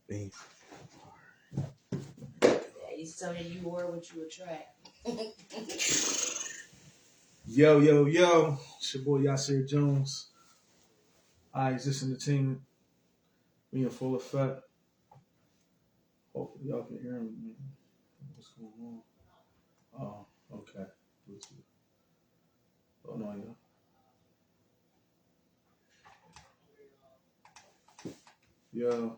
Bam. He's telling you are what you attract. Yo. It's your boy Yasir Jones. Is this entertainment? We in full effect. Hopefully y'all can hear me, man. What's going on? Oh, okay. Bluetooth. Oh no, yeah. Yo,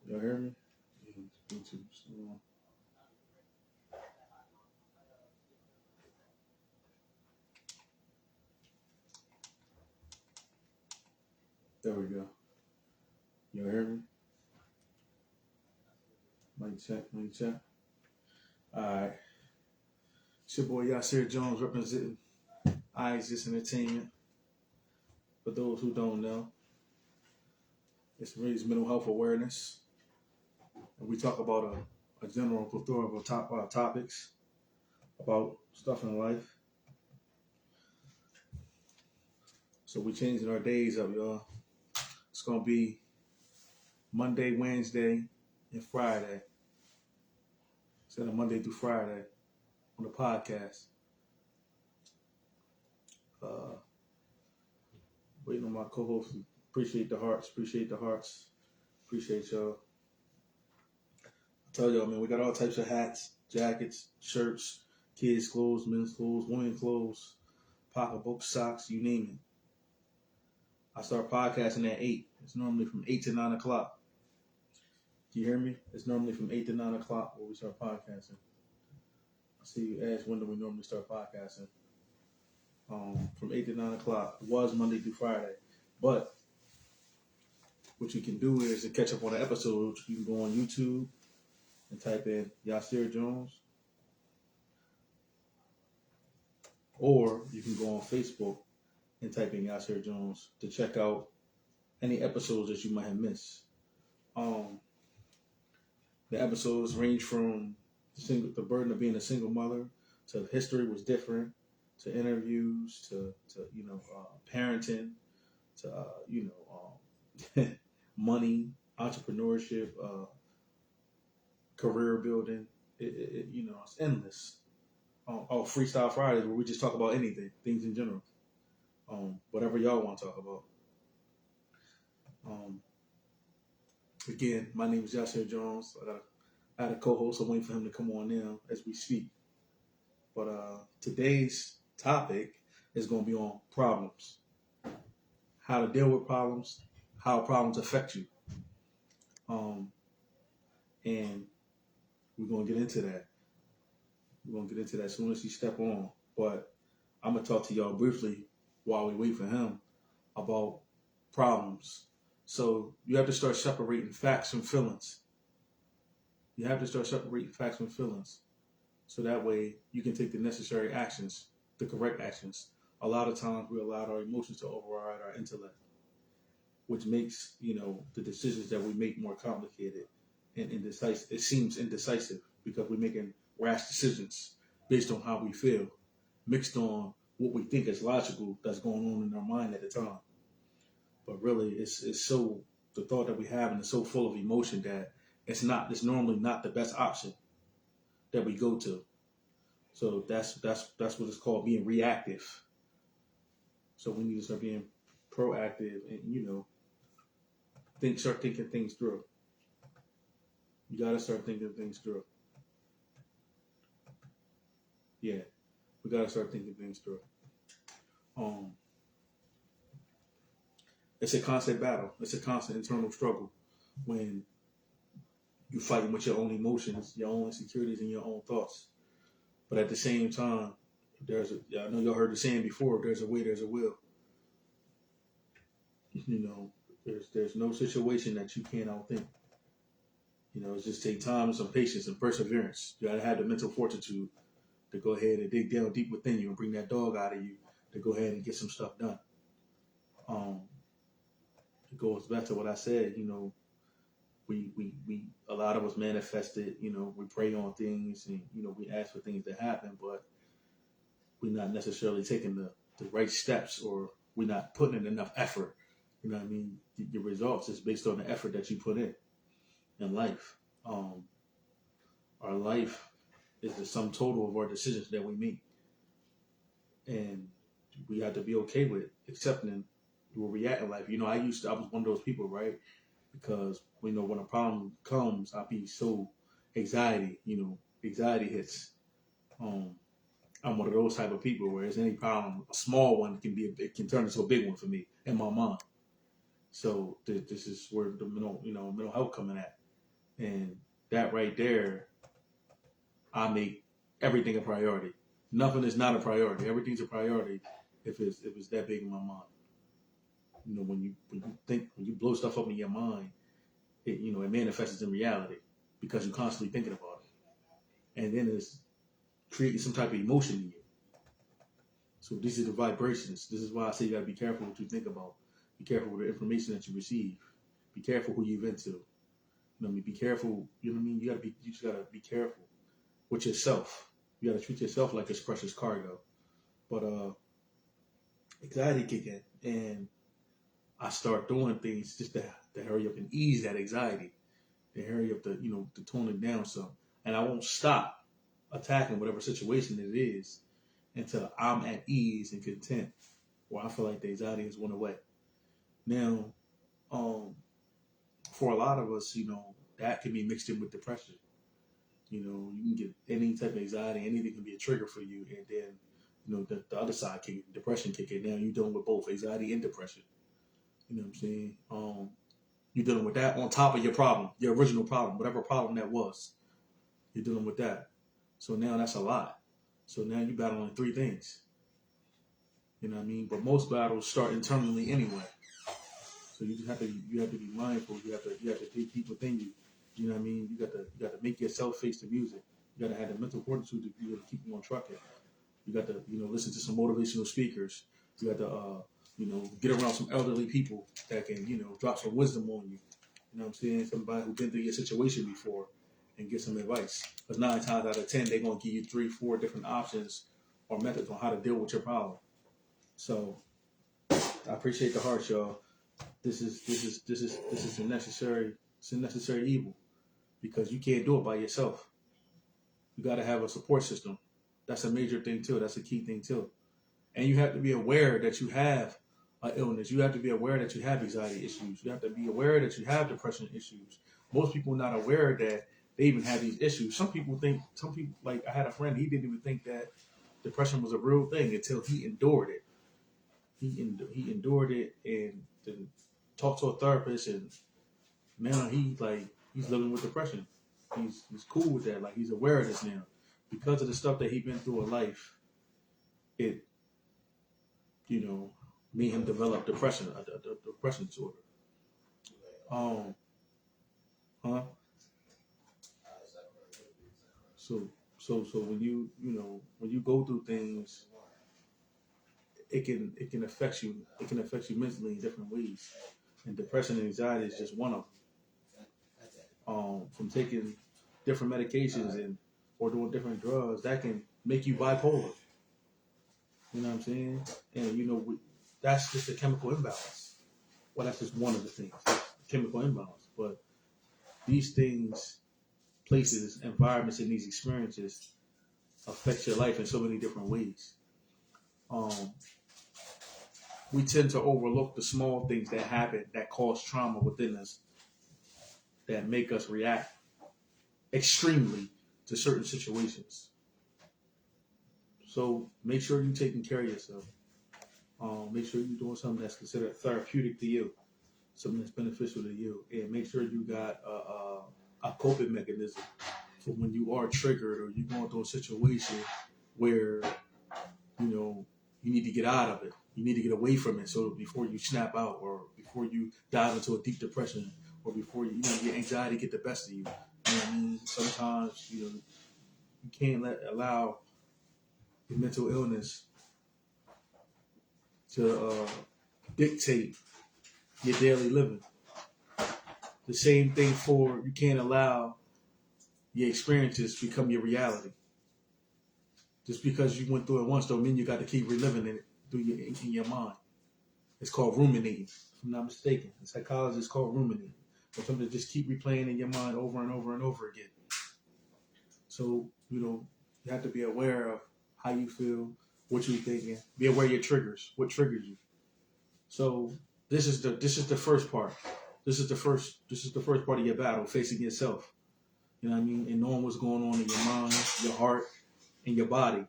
y'all hear me? Yeah, it's Bluetooth. Still on. There we go. Y'all hear me? Mic check. Alright. It's your boy Yasir Jones representing Is This Entertainment. For those who don't know, it's raised mental health awareness. And we talk about a general plethora of topics about stuff in life. So we changing our days up, y'all. It's gonna be Monday, Wednesday, and Friday. Instead of Monday through Friday on the podcast. Waiting on my co-host. Appreciate the hearts. Appreciate y'all. I tell y'all, man, we got all types of hats, jackets, shirts, kids' clothes, men's clothes, women's clothes, pocketbooks, socks, you name it. I start podcasting at 8. It's normally from 8 to 9 o'clock. Do you hear me? It's normally from 8 to 9 o'clock where we start podcasting. I see you ask when do we normally start podcasting. From 8 to 9 o'clock. It was Monday through Friday. But what you can do is to catch up on the episodes, you can go on YouTube and type in Yasir Jones. Or you can go on Facebook and type in Yasir Jones to check out any episodes that you might have missed. The episodes range from the burden of being a single mother to history was different, to interviews, to parenting, to money, entrepreneurship, career building. It's endless. Freestyle Fridays where we just talk about anything, things in general. Whatever y'all want to talk about. Again, my name is Yasir Jones. I had a co-host. I'm waiting for him to come on now as we speak. But today's topic is going to be on problems. How to deal with problems, how problems affect you. And we're going to get into that. We're going to get into that as soon as he step on. But I'm going to talk to y'all briefly while we wait for him about problems. So you have to start separating facts from feelings. You have to start separating facts from feelings. So that way you can take the necessary actions, the correct actions. A lot of times we allow our emotions to override our intellect, which makes, the decisions that we make more complicated and indecisive. It seems indecisive because we're making rash decisions based on how we feel, mixed on what we think is logical that's going on in our mind at the time. But really, it's so, the thought that we have and it's so full of emotion that it's normally not the best option that we go to. So that's what it's called, being reactive. So we need to start being proactive and, start thinking things through. You got to start thinking things through. Yeah, we got to start thinking things through. It's a constant battle. It's a constant internal struggle when you're fighting with your own emotions, your own insecurities, and your own thoughts. But at the same time, I know y'all heard the saying before, if there's a way, there's a will. There's no situation that you can't outthink. It just takes time and some patience and perseverance. You gotta have the mental fortitude to go ahead and dig down deep within you and bring that dog out of you to go ahead and get some stuff done. It goes back to what I said, we a lot of us manifest it, we pray on things and, we ask for things to happen, but we're not necessarily taking the right steps, or we're not putting in enough effort. You know what I mean? Your results is based on the effort that you put in. in life. Our life is the sum total of our decisions that we make, and we have to be okay with accepting where we at in life. I was one of those people, right? Because when a problem comes, I be so anxiety. Anxiety hits. Um, I'm one of those type of people where there's any problem, a small one it can turn into a big one for me in my mind. So this is where the mental health coming at, and that right there, I make everything a priority. Nothing is not a priority. Everything's a priority if it's that big in my mind. When you blow stuff up in your mind, it manifests in reality because you're constantly thinking about it, and then it's creating some type of emotion in you. So these are the vibrations. This is why I say you gotta be careful what you think about. Be careful with the information that you receive. Be careful who you vent to. Be careful. You just gotta be careful with yourself. You gotta treat yourself like it's precious cargo. But anxiety kick in, and I start doing things just to hurry up and ease that anxiety, to hurry up to tone it down some. And I won't stop attacking whatever situation it is until I'm at ease and content, where I feel like the anxiety has went away. Now, for a lot of us, that can be mixed in with depression. You can get any type of anxiety, anything can be a trigger for you, and then, the other side depression kick in. Now you're dealing with both anxiety and depression. You know what I'm saying? You're dealing with that on top of your problem, your original problem, whatever problem that was. You're dealing with that. So now that's a lot. So now you're battling three things. You know what I mean? But most battles start internally anyway. So you have to be mindful. You have to dig deep within you. You know what I mean? You got to make yourself face the music. You got to have the mental fortitude to be able to keep you on trucking. You got to listen to some motivational speakers. You got to get around some elderly people that can drop some wisdom on you. You know what I'm saying? Somebody who's been through your situation before and get some advice. Because 9 times out of 10, they're gonna give you 3, 4 different options or methods on how to deal with your problem. So I appreciate the heart, y'all. This is a necessary evil, because you can't do it by yourself. You got to have a support system. That's a major thing too. That's a key thing too. And you have to be aware that you have an illness. You have to be aware that you have anxiety issues. You have to be aware that you have depression issues. Most people are not aware that they even have these issues. Some people, like I had a friend, he didn't even think that depression was a real thing until he endured it. He endured it and then talked to a therapist, and now he's living with depression. He's cool with that. Like, he's aware of this now because of the stuff that he's been through in life. It made him develop depression, a depression disorder. So when you go through things, it can affect you. It can affect you mentally in different ways, and depression and anxiety is just one of them. From taking different medications or doing different drugs, that can make you bipolar. You know what I'm saying? And that's just a chemical imbalance. Well, that's just one of the things, chemical imbalance. But these things, places, environments, and these experiences affect your life in so many different ways. We tend to overlook the small things that happen that cause trauma within us, that make us react extremely to certain situations. So make sure you're taking care of yourself. Make sure you're doing something that's considered therapeutic to you, something that's beneficial to you, and make sure you got a coping mechanism for when you are triggered or you're going through a situation where you need to get out of it. You need to get away from it. So before you snap out, or before you dive into a deep depression, or before your anxiety get the best of you. You know what I mean? Sometimes you can't allow your mental illness to dictate your daily living. The same thing you can't allow your experiences to become your reality. Just because you went through it once don't mean you got to keep reliving it in your mind. It's called ruminating, if I'm not mistaken. In psychology, it's called ruminating. or something to just keep replaying in your mind over and over and over again. So, you have to be aware of how you feel, what you're thinking. Be aware of your triggers, what triggers you. So this is the first part. This is the first part of your battle, facing yourself. You know what I mean? And knowing what's going on in your mind, your heart, and your body.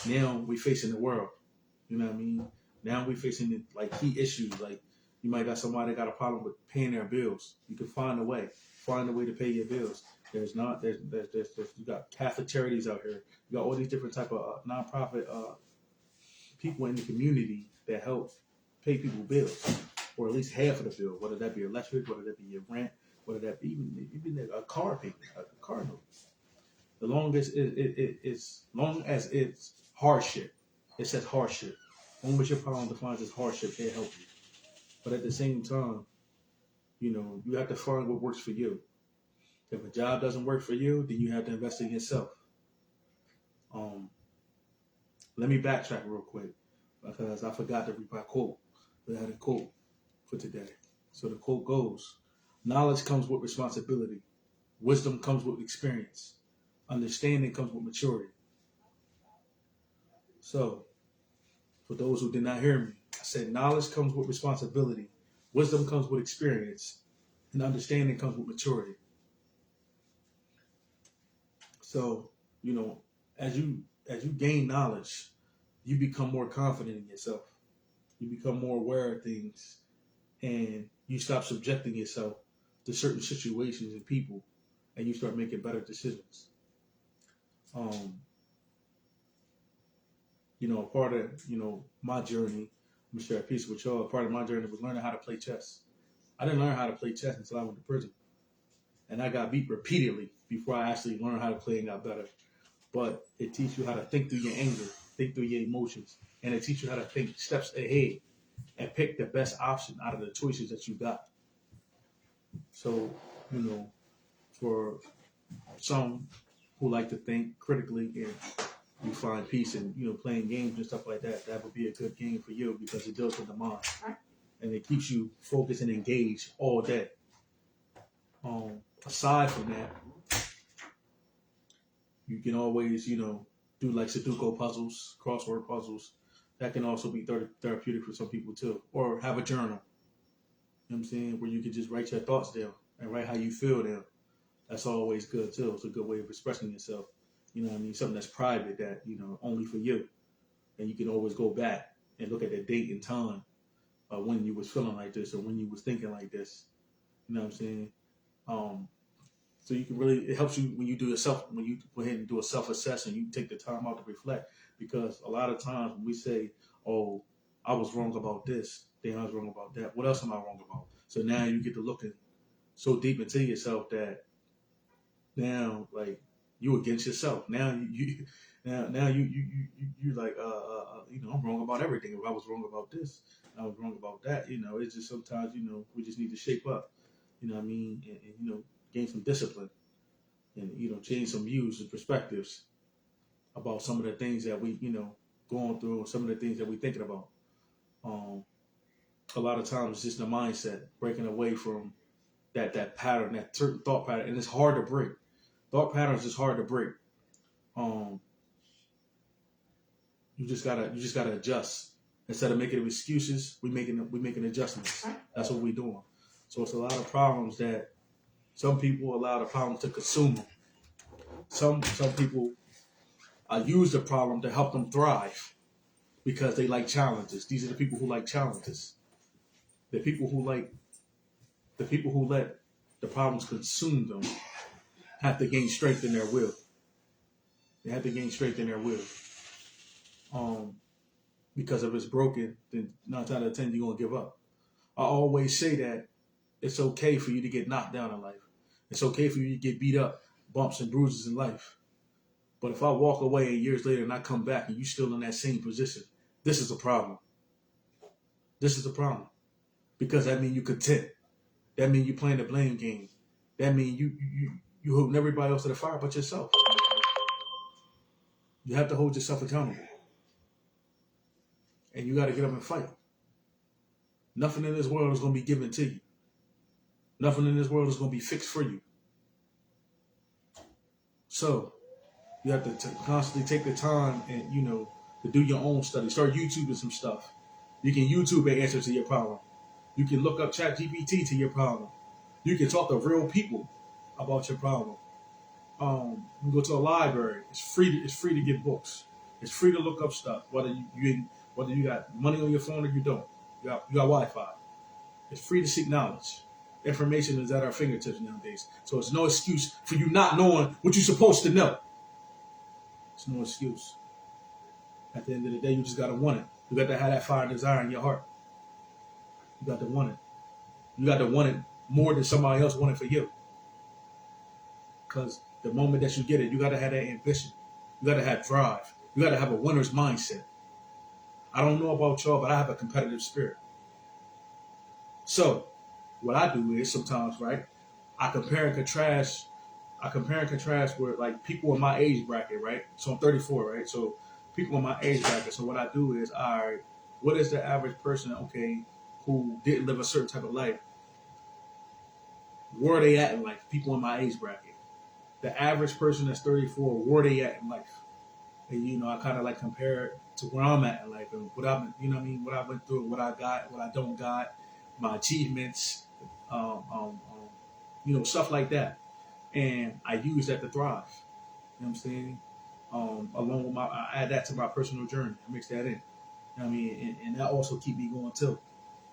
Now we facing the world. You know what I mean? Now we facing key issues. Like you might got somebody that got a problem with paying their bills. You can find a way to pay your bills. There's you got Catholic charities out here. You got all these different type of nonprofit people in the community that help pay people bills, or at least half of the bill. Whether that be electric, whether that be your rent, whether that be even a car payment, a car note. As long as it's hardship, it says hardship. Only what your problem defines as hardship can't help you. But at the same time, you have to find what works for you. If a job doesn't work for you, then you have to invest in yourself. Let me backtrack real quick because I forgot to read my quote. But I had a quote for today. So the quote goes, knowledge comes with responsibility. Wisdom comes with experience. Understanding comes with maturity. So, for those who did not hear me, I said knowledge comes with responsibility. Wisdom comes with experience. And understanding comes with maturity. So, as you gain knowledge, you become more confident in yourself. You become more aware of things, and you stop subjecting yourself to certain situations and people, and you start making better decisions. Part of my journey, I'm gonna share a piece with y'all. Part of my journey was learning how to play chess. I didn't learn how to play chess until I went to prison, and I got beat repeatedly before I actually learned how to play and got better. But it teaches you how to think through your anger, think through your emotions, and it teaches you how to think steps ahead and pick the best option out of the choices that you got. So, for some who like to think critically and you find peace in, playing games and stuff like that, that would be a good game for you because it deals with the mind. And it keeps you focused and engaged all day. Aside from that, you can always, do like Sudoku puzzles, crossword puzzles. That can also be therapeutic for some people too. Or have a journal. You know what I'm saying? Where you can just write your thoughts down and write how you feel down. That's always good too. It's a good way of expressing yourself. You know what I mean? Something that's private that, only for you. And you can always go back and look at the date and time when you was feeling like this or when you was thinking like this. You know what I'm saying? So you can really, it helps you when you go ahead and do a self-assessment, you take the time out to reflect. Because a lot of times when we say, oh, I was wrong about this, then I was wrong about that. What else am I wrong about? So now you get to looking so deep into yourself that now, like, you against yourself. Now you like, I'm wrong about everything. If I was wrong about this, I was wrong about that. It's just sometimes, we just need to shape up. You know what I mean? And gain some discipline and, change some views and perspectives about some of the things that we, going through and some of the things that we're thinking about. A lot of times it's just the mindset, breaking away from that pattern, that certain thought pattern. And it's hard to break. Thought patterns is hard to break. You just gotta adjust. Instead of making excuses, we making adjustments. That's what we're doing. So it's a lot of problems that some people allow the problem to consume them. Some people use the problem to help them thrive because they like challenges. These are the people who like challenges. The people who let the problems consume them have to gain strength in their will. They have to gain strength in their will. Because if it's broken, then 9 out of 10 you're gonna give up. I always say that it's okay for you to get knocked down in life. It's okay for you to get beat up, bumps and bruises in life. But if I walk away 8 years later and I come back and you're still in that same position, this is a problem. This is a problem. Because that means you're content. That means you're playing the blame game. That means you holding everybody else to the fire but yourself. You have to hold yourself accountable. And you got to get up and fight. Nothing in this world is going to be given to you. Nothing in this world is going to be fixed for you. So you have to constantly take the time and, to do your own study. Start YouTubing some stuff. You can YouTube an answer to your problem. You can look up ChatGPT to your problem. You can talk to real people about your problem. You go to a library. It's free to get books. It's free to look up stuff. Whether you got money on your phone or you don't. You got Wi-Fi. It's free to seek knowledge. Information is at our fingertips nowadays. So it's no excuse for you not knowing what you're supposed to know. It's no excuse. At the end of the day, you just got to want it. You got to have that fire and desire in your heart. You got to want it. You got to want it more than somebody else wanted for you. Because the moment that you get it, you got to have that ambition. You got to have drive. You got to have a winner's mindset. I don't know about y'all, but I have a competitive spirit. So what I do is sometimes, right, I compare and contrast with like people in my age bracket, right? So I'm 34, right? So people in my age bracket. So what I do is, all right, what is the average person, okay, who didn't live a certain type of life? Where are they at in life? People in my age bracket. The average person that's 34, where are they at in life? And, I kind of like compare it to where I'm at in life and what I've been, what I went through, what I got, what I don't got, my achievements, stuff like that. And I use that to thrive. You know what I'm saying? Along with I add that to my personal journey. I mix that in. You know what I mean? And that also keep me going too.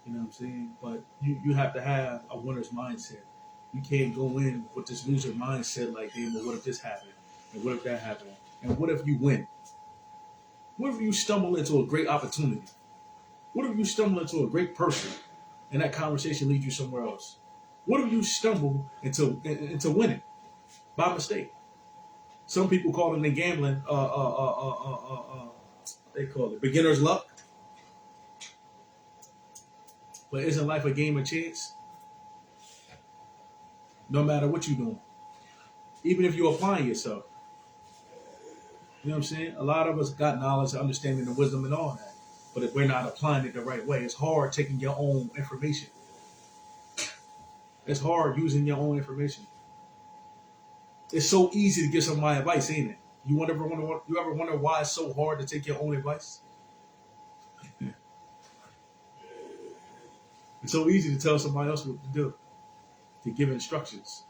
You know what I'm saying? But you have to have a winner's mindset. You can't go in with this loser mindset like, hey, but what if this happened? And what if that happened? And what if you win? What if you stumble into a great opportunity? What if you stumble into a great person and that conversation leads you somewhere else? What if you stumble into winning by mistake? Some people call it in gambling, they call it beginner's luck. But isn't life a game of chance? No matter what you're doing. Even if you're applying yourself. You know what I'm saying? A lot of us got knowledge, understanding, and wisdom and all that. But if we're not applying it the right way, it's hard taking your own information. It's hard using your own information. It's so easy to give somebody advice, ain't it? You ever wonder why it's so hard to take your own advice? It's so easy to tell somebody else what to do, to give instructions.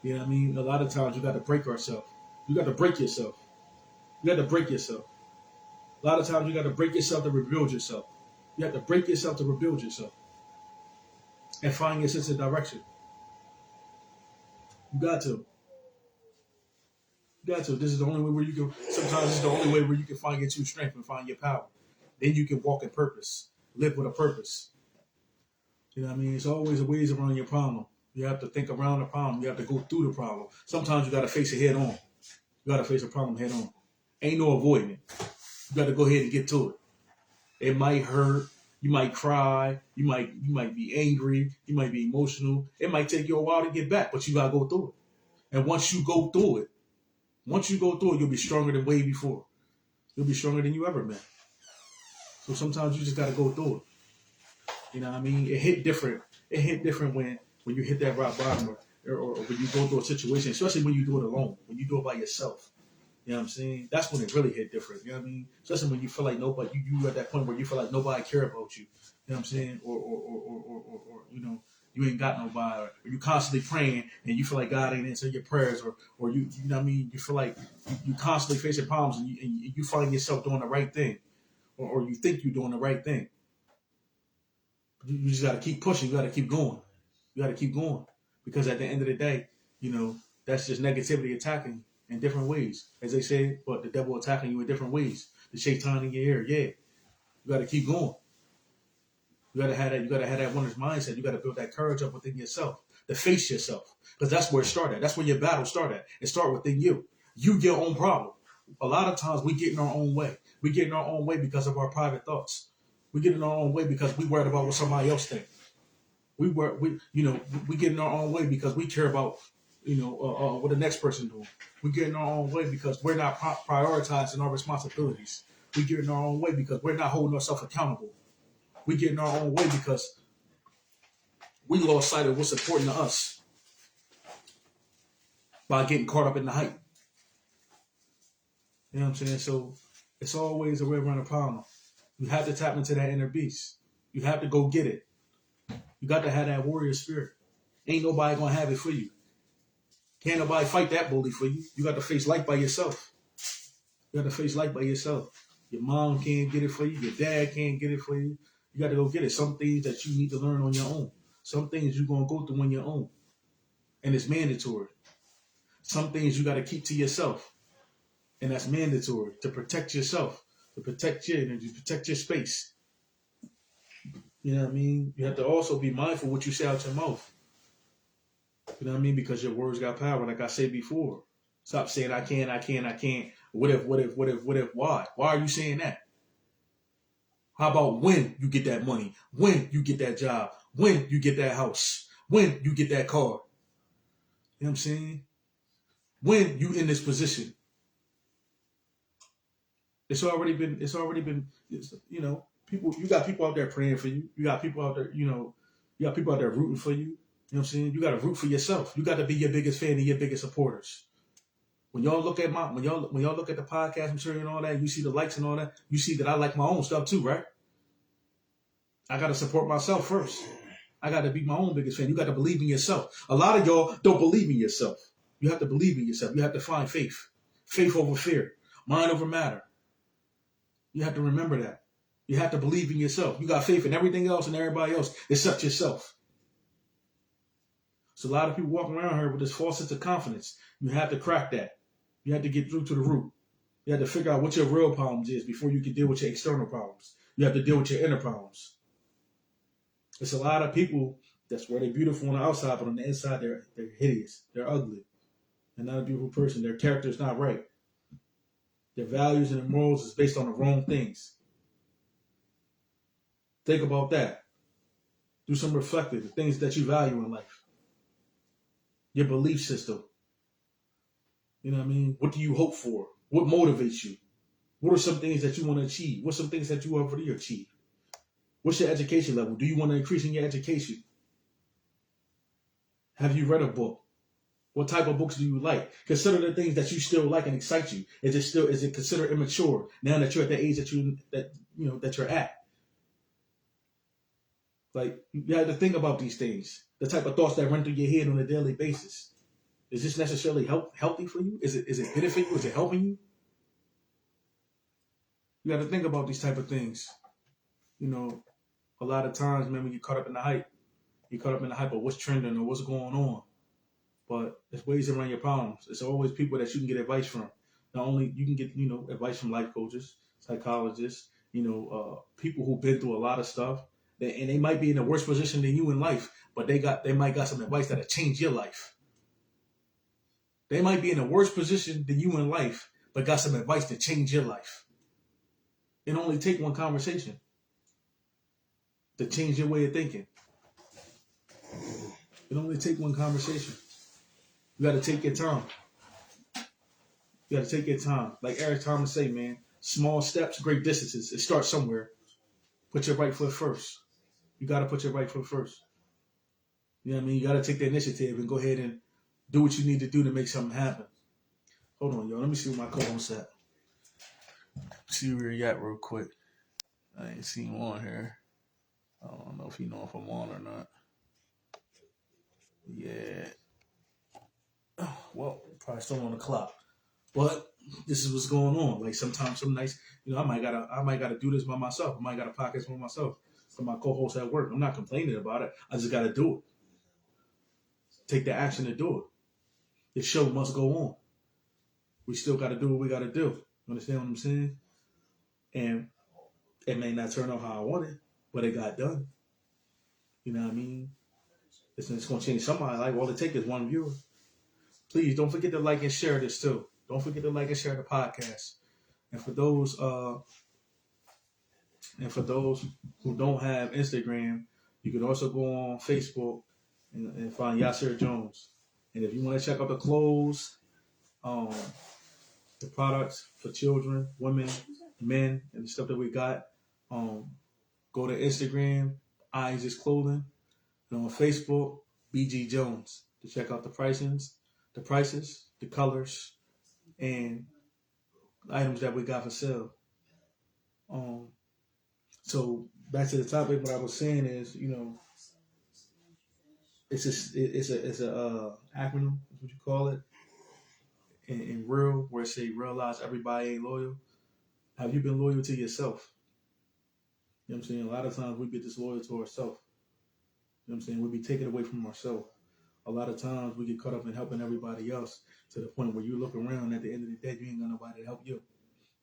You know what I mean? A lot of times you got to break ourselves. You got to break yourself. You got to break yourself. A lot of times you got to break yourself to rebuild yourself. You have to break yourself to rebuild yourself. And find your sense of direction. You got to. This is the only way where you can, sometimes this is the only way where you can find your true strength and find your power. Then you can walk in purpose. Live with a purpose. You know what I mean? It's always ways around your problem. You have to think around the problem. You have to go through the problem. Sometimes you got to face it head on. You got to face a problem head on. Ain't no avoiding it. You got to go ahead and get to it. It might hurt. You might cry. You might be angry. You might be emotional. It might take you a while to get back, but you got to go through it. And once you go through it, you'll be stronger than way before. You'll be stronger than you ever been. So sometimes you just got to go through it. You know what I mean? It hit different. It hit different when you hit that rock bottom or when you go through a situation, especially when you do it alone, when you do it by yourself. You know what I'm saying? That's when it really hit different. You know what I mean? Especially when you feel like nobody, you at that point where you feel like nobody care about you. You know what I'm saying? Or you ain't got nobody, or you constantly praying and you feel like God ain't answering your prayers, or you know what I mean? You feel like you constantly facing problems and you find yourself doing the right thing, or you think you're doing the right thing. You just got to keep pushing. You got to keep going. You got to keep going, because at the end of the day, that's just negativity attacking in different ways, as they say. But the devil attacking you in different ways. The shaitan in your ear, yeah. You got to keep going. You got to have that. You got to have that winner's mindset. You got to build that courage up within yourself to face yourself, because that's where it started. That's where your battle started. It started within you. You your own problem. A lot of times we get in our own way. We get in our own way because of our private thoughts. We get in our own way because we worried about what somebody else thinks. We get in our own way because we care about, what the next person doing. We get in our own way because we're not prioritizing our responsibilities. We get in our own way because we're not holding ourselves accountable. We get in our own way because We lost sight of what's important to us by getting caught up in the hype. You know what I'm saying? So it's always a way around the problem. You have to tap into that inner beast. You have to go get it. You got to have that warrior spirit. Ain't nobody gonna have it for you. Can't nobody fight that bully for you. You got to face life by yourself. You got to face life by yourself. Your mom can't get it for you. Your dad can't get it for you. You got to go get it. Some things that you need to learn on your own. Some things you're going to go through on your own. And it's mandatory. Some things you got to keep to yourself. And that's mandatory to protect yourself, to protect your energy, protect your space. You know what I mean? You have to also be mindful what you say out your mouth. You know what I mean? Because your words got power, like I said before. Stop saying I can't. What if, why? Why are you saying that? How about when you get that money? When you get that job? When you get that house? When you get that car? You know what I'm saying? When you in this position. It's already been, you know, people, you got people out there praying for you. You got people out there, you know, you got people out there rooting for you. You know what I'm saying? You got to root for yourself. You got to be your biggest fan and your biggest supporters. When y'all look at when y'all look at the podcast material and all that, you see the likes and all that, you see that I like my own stuff too, right? I got to support myself first. I got to be my own biggest fan. You got to believe in yourself. A lot of y'all don't believe in yourself. You have to believe in yourself. You have to find faith. Faith over fear. Mind over matter. You have to remember that. You have to believe in yourself. You got faith in everything else and everybody else except yourself. So a lot of people walking around here with this false sense of confidence. You have to crack that. You have to get through to the root. You have to figure out what your real problems is before you can deal with your external problems. You have to deal with your inner problems. There's a lot of people that's where they're beautiful on the outside, but on the inside they're hideous. They're ugly. They're not a beautiful person. Their character is not right. Their values and their morals is based on the wrong things. Think about that. Do some reflecting, the things that you value in life. Your belief system. You know what I mean? What do you hope for? What motivates you? What are some things that you want to achieve? What are some things that you already achieved? What's your education level? Do you want to increase in your education? Have you read a book? What type of books do you like? Consider the things that you still like and excite you. Is it considered immature now that you're at the age that you're at? Like, you have to think about these things. The type of thoughts that run through your head on a daily basis. Is this necessarily healthy for you? Is it benefiting you? Is it helping you? You got to think about these type of things. You know, a lot of times, man, when you caught up in the hype, of what's trending or what's going on. But there's ways around your problems. There's always people that you can get advice from. Not only you can get, advice from life coaches, psychologists, people who've been through a lot of stuff. And they might be in a worse position than you in life, but they might got some advice that'll change your life. They might be in a worse position than you in life, but got some advice to change your life. It only take one conversation to change your way of thinking. It only take one conversation. You got to take your time. You got to take your time. Like Eric Thomas say, man, small steps, great distances. It starts somewhere. Put your right foot first. You got to put your right foot first. You know what I mean? You got to take the initiative and go ahead and do what you need to do to make something happen. Hold on, yo. Let me see where my co-host's at. See where he at real quick. I ain't seen him on here. I don't know if he know if I'm on or not. Yeah. Well, probably still on the clock. But this is what's going on. Like sometimes, some nights, I might gotta do this by myself. I might gotta podcast by myself. For my co-host at work. I'm not complaining about it. I just gotta do it. Take the action to do it. The show must go on. We still gotta do what we gotta do. You understand what I'm saying? And it may not turn out how I want it, but it got done. You know what I mean? It's gonna change somebody's life. All it takes is one viewer. Please don't forget to like and share this too. Don't forget to like and share the podcast. And for those who don't have Instagram, you can also go on Facebook and find Yasir Jones. And if you want to check out the clothes, the products for children, women, men, and the stuff that we got, go to Instagram, Eyes is Clothing. And on Facebook, BG Jones, to check out the prices, the colors, and items that we got for sale. So back to the topic, what I was saying is, it's a acronym, is what you call it, in real, where it say realize everybody ain't loyal. Have you been loyal to yourself? You know what I'm saying? A lot of times we get disloyal to ourselves. You know what I'm saying? We be taken away from ourselves. A lot of times we get caught up in helping everybody else to the point where you look around, at the end of the day, you ain't got nobody to help you.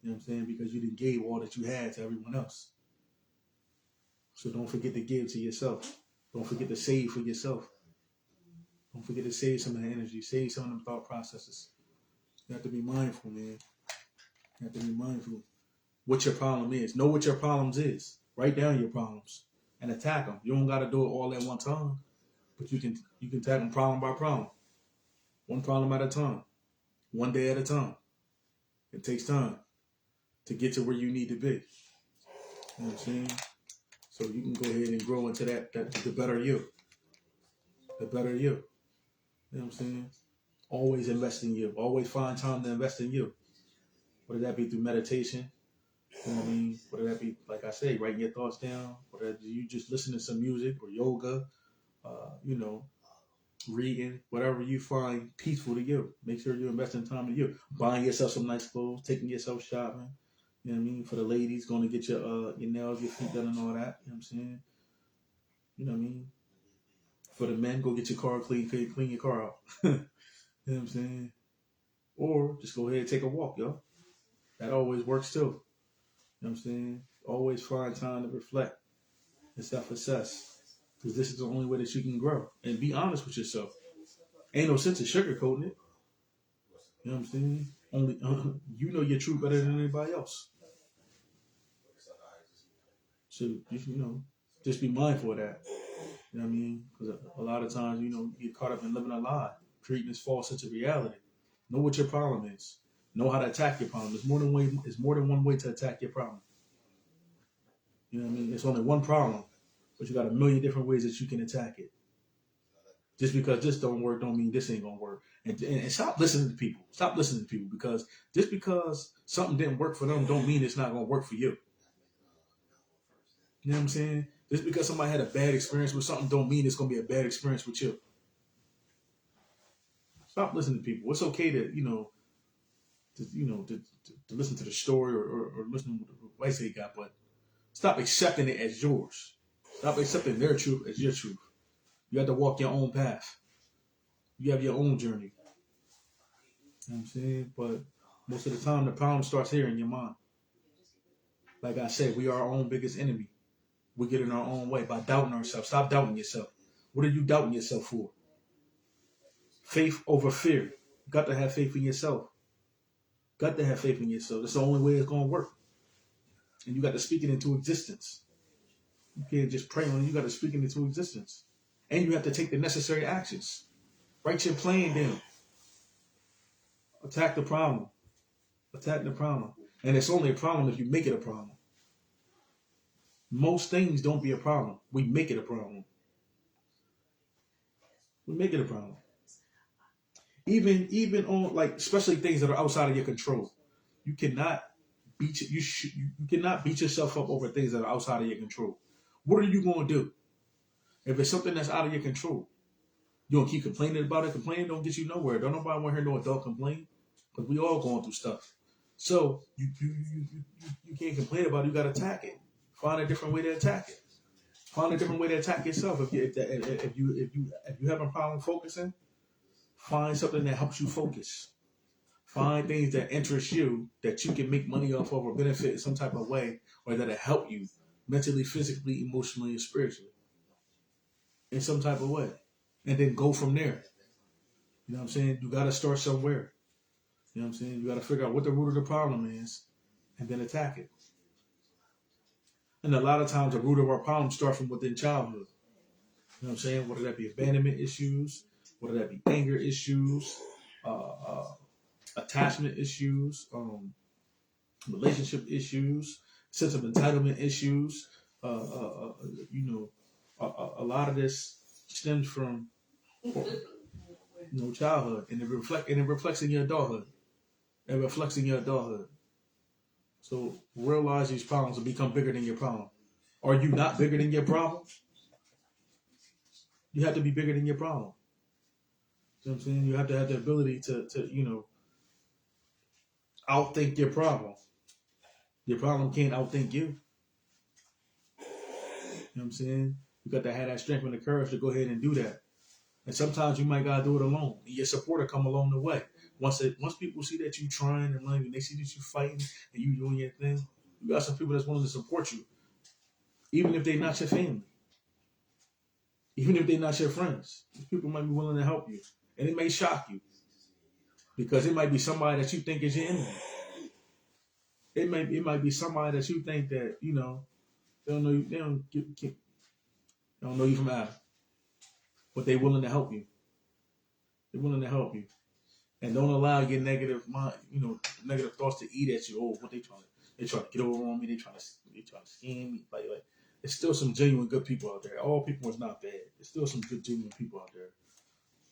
You know what I'm saying? Because you didn't give all that you had to everyone else. So don't forget to give to yourself. Don't forget to save for yourself. Don't forget to save some of the energy, save some of them thought processes. You have to be mindful, man. You have to be mindful what your problem is. Know what your problems is. Write down your problems and attack them. You don't got to do it all at one time, but you can attack them problem by problem, one problem at a time, one day at a time. It takes time to get to where you need to be. You know what I'm saying? So you can go ahead and grow into that the better you. The better you. You know what I'm saying? Always invest in you. Always find time to invest in you. Whether that be through meditation, you know what I mean? Whether that be, like I say, writing your thoughts down, whether you just listen to some music or yoga, reading, whatever you find peaceful to you. Make sure you invest in time in you. Buying yourself some nice clothes, taking yourself shopping. You know what I mean? For the ladies, going to get your nails, your feet done and all that. You know what I'm saying? You know what I mean? For the men, go get your car clean your car out. You know what I'm saying? Or just go ahead and take a walk, yo. That always works too. You know what I'm saying? Always find time to reflect and self-assess. Because this is the only way that you can grow. And be honest with yourself. Ain't no sense in sugarcoating it. You know what I'm saying? Only you know your truth better than anybody else. So, just be mindful of that. You know what I mean? Because a lot of times, you get caught up in living a lie, creating this false sense of reality. Know what your problem is. Know how to attack your problem. There's more than one way to attack your problem. You know what I mean? It's only one problem, but you got a million different ways that you can attack it. Just because this don't work, don't mean this ain't gonna work. And stop listening to people. Stop listening to people, because just because something didn't work for them, don't mean it's not gonna work for you. You know what I'm saying? Just because somebody had a bad experience with something, don't mean it's gonna be a bad experience with you. Stop listening to people. It's okay to listen to the story or listen to what advice they got, but stop accepting it as yours. Stop accepting their truth as your truth. You have to walk your own path. You have your own journey. You know what I'm saying? But most of the time, the problem starts here in your mind. Like I said, we are our own biggest enemy. We get in our own way by doubting ourselves. Stop doubting yourself. What are you doubting yourself for? Faith over fear. You got to have faith in yourself. Got to have faith in yourself. That's the only way it's going to work. And you got to speak it into existence. You can't just pray on it. You got to speak it into existence. And you have to take the necessary actions. Write your plan down. Attack the problem. Attack the problem. And it's only a problem if you make it a problem. Most things don't be a problem. We make it a problem. We make it a problem. Even on, like, especially things that are outside of your control. You cannot beat yourself up over things that are outside of your control. What are you going to do if it's something that's out of your control? You gonna keep complaining about it? Complaining don't get you nowhere. Don't nobody want to hear no adult complain, because we all going through stuff. So you can't complain about it. You got to attack it. Find a different way to attack it. Find a different way to attack yourself. If you have a problem focusing, find something that helps you focus. Find things that interest you, that you can make money off of or benefit in some type of way, or that'll help you mentally, physically, emotionally, and spiritually in some type of way. And then go from there. You know what I'm saying? You got to start somewhere. You know what I'm saying? You got to figure out what the root of the problem is and then attack it. And a lot of times the root of our problem starts from within childhood. You know what I'm saying? Whether that be abandonment issues, whether that be anger issues, attachment issues, relationship issues, sense of entitlement issues. A lot of this stems from childhood, and it reflects in your adulthood. It reflects in your adulthood. So realize these problems will become bigger than your problem. Are you not bigger than your problem? You have to be bigger than your problem. You know what I'm saying? You have to have the ability to outthink your problem. Your problem can't outthink you. You know what I'm saying? You got to have that strength and the courage to go ahead and do that. And sometimes you might gotta do it alone. And your supporter come along the way. Once people see that you trying and learning, they see that you fighting and you doing your thing, you got some people that's willing to support you, even if they're not your family, even if they're not your friends. These people might be willing to help you, and it may shock you because it might be somebody that you think is your enemy. It might be somebody that you think that they don't know you, they don't know you from Adam, but they're willing to help you. They're willing to help you. And don't allow your negative mind, negative thoughts to eat at you. Oh, what they trying to get over on me. They trying to scam me. Like, there's still some genuine good people out there. All people is not bad. There's still some good genuine people out there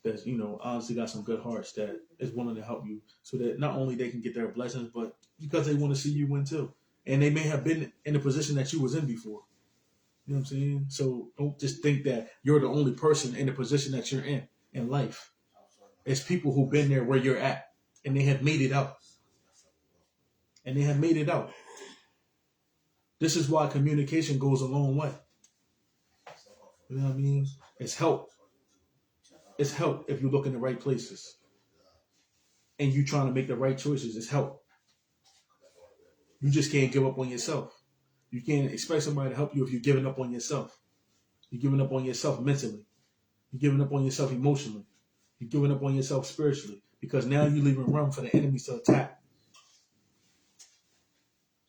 that's honestly got some good hearts that is willing to help you, so that not only they can get their blessings, but because they want to see you win too. And they may have been in the position that you was in before. You know what I'm saying? So don't just think that you're the only person in the position that you're in life. It's people who've been there where you're at, and they have made it out. This is why communication goes a long way. You know what I mean? It's help. It's help if you look in the right places. And you trying to make the right choices. It's help. You just can't give up on yourself. You can't expect somebody to help you if you're giving up on yourself. You're giving up on yourself mentally. You're giving up on yourself emotionally. You're giving up on yourself spiritually, because now you're leaving room for the enemies to attack.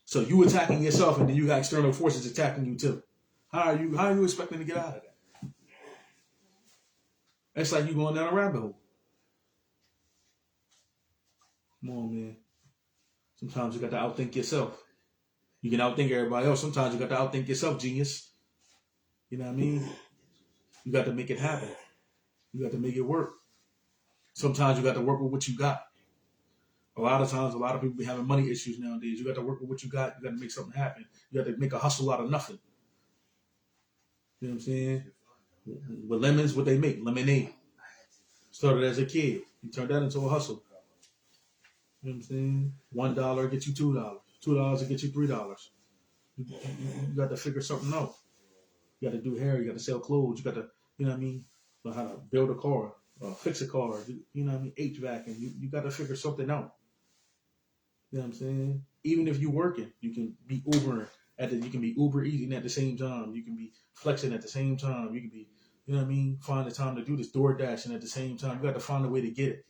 So you attacking yourself, and then you got external forces attacking you too. How are you expecting to get out of that? That's like you going down a rabbit hole. Come on, man. Sometimes you got to outthink yourself. You can outthink everybody else. Sometimes you got to outthink yourself, genius. You know what I mean? You got to make it happen. You got to make it work. Sometimes you got to work with what you got. A lot of times, a lot of people be having money issues nowadays. You got to work with what you got. You got to make something happen. You got to make a hustle out of nothing. You know what I'm saying? With lemons, what they make? Lemonade. Started as a kid. You turned that into a hustle. You know what I'm saying? $1 get you $2. $2 to get you $3. You got to figure something out. You got to do hair. You got to sell clothes. You got to, learn how to build a car. Fix a car, HVAC, and you got to figure something out. You know what I'm saying? Even if you're working, you can be Ubering you can be Uber eating at the same time. You can be flexing at the same time. You can be, find the time to do this door dashing at the same time. You got to find a way to get it.